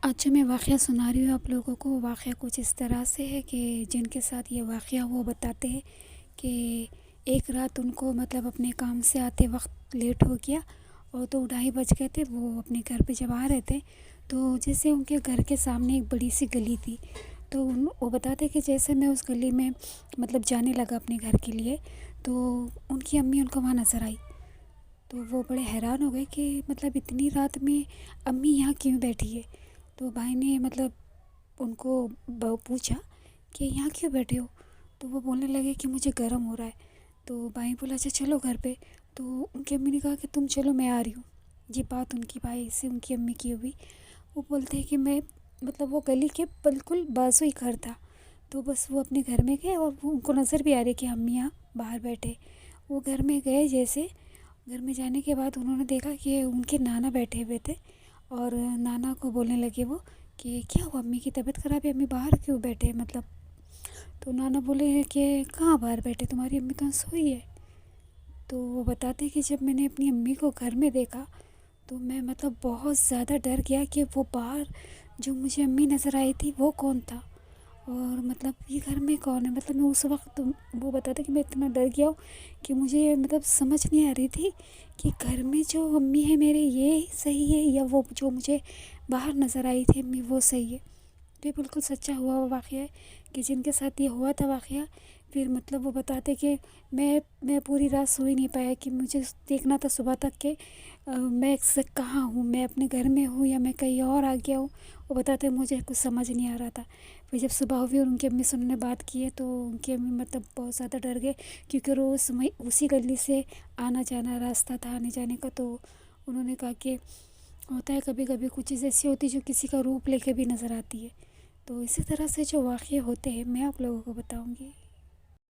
آج جو میں واقعہ سنا رہی ہوں آپ لوگوں کو، واقعہ کچھ اس طرح سے ہے کہ جن کے ساتھ یہ واقعہ وہ بتاتے ہیں کہ ایک رات ان کو اپنے کام سے آتے وقت لیٹ ہو گیا، اور تو 2:30 بج گئے تھے۔ وہ اپنے گھر پہ جب آ رہے تھے تو جیسے ان کے گھر کے سامنے ایک بڑی سی گلی تھی، تو وہ بتاتے کہ جیسے میں اس گلی میں جانے لگا اپنے گھر کے لیے، تو ان کی امی ان کو وہاں نظر آئی۔ تو وہ بڑے حیران ہو گئے کہ اتنی رات میں امی یہاں کیوں بیٹھی ہے۔ تو بھائی نے ان کو پوچھا کہ یہاں کیوں بیٹھے ہو، تو وہ بولنے لگے کہ مجھے گرم ہو رہا ہے۔ تو بھائی بولا اچھا چلو گھر پہ۔ تو ان کی امی نے کہا کہ تم چلو میں آ رہی ہوں۔ یہ بات ان کی بھائی سے ان کی امی کی ہوئی۔ وہ بولتے ہیں کہ میں وہ گلی کے بالکل بازو ہی گھر تھا، تو بس وہ اپنے گھر میں گئے اور وہ ان کو نظر بھی آ رہی کہ امی یہاں باہر بیٹھے۔ وہ گھر میں گئے، جیسے گھر میں جانے کے بعد انہوں نے دیکھا کہ ان کے نانا بیٹھے ہوئے تھے، اور نانا کو بولنے لگے وہ کہ کیا ہوا، امی کی طبیعت خراب ہے، امی باہر کیوں بیٹھے تو نانا بولے کہ کہاں باہر بیٹھے، تمہاری امی تو سوئی ہے۔ تو وہ بتاتے کہ جب میں نے اپنی امی کو گھر میں دیکھا تو میں بہت زیادہ ڈر گیا کہ وہ باہر جو مجھے امی نظر آئی تھی وہ کون تھا، اور یہ گھر میں کون ہے۔ میں اس وقت، وہ بتاتے کہ میں اتنا ڈر گیا ہوں کہ مجھے سمجھ نہیں آ رہی تھی کہ گھر میں جو امی ہے میرے یہ صحیح ہے یا وہ جو مجھے باہر نظر آئی تھی امی وہ صحیح ہے۔ تو یہ بالکل سچا ہوا واقعہ ہے کہ جن کے ساتھ یہ ہوا تھا واقعہ، پھر وہ بتاتے کہ میں پوری رات سو ہی نہیں پایا کہ مجھے دیکھنا تھا صبح تک کہ میں کہاں ہوں، میں اپنے گھر میں ہوں یا میں کہیں اور آ گیا ہوں۔ وہ بتاتے مجھے کچھ سمجھ نہیں آ رہا تھا۔ پھر جب صبح ہوئی اور ان کی امی سے انہوں نے بات کی ہے تو ان کی امی بہت زیادہ ڈر گئے، کیونکہ روز اسی گلی سے آنا جانا راستہ تھا آنے جانے کا۔ تو انہوں نے کہا کہ ہوتا ہے کبھی کبھی کچھ چیز ایسی ہوتی ہے جو کسی کا روپ لے کے بھی نظر آتی ہے۔ تو اسی طرح سے جو واقعے ہوتے ہیں میں آپ لوگوں کو بتاؤں گی۔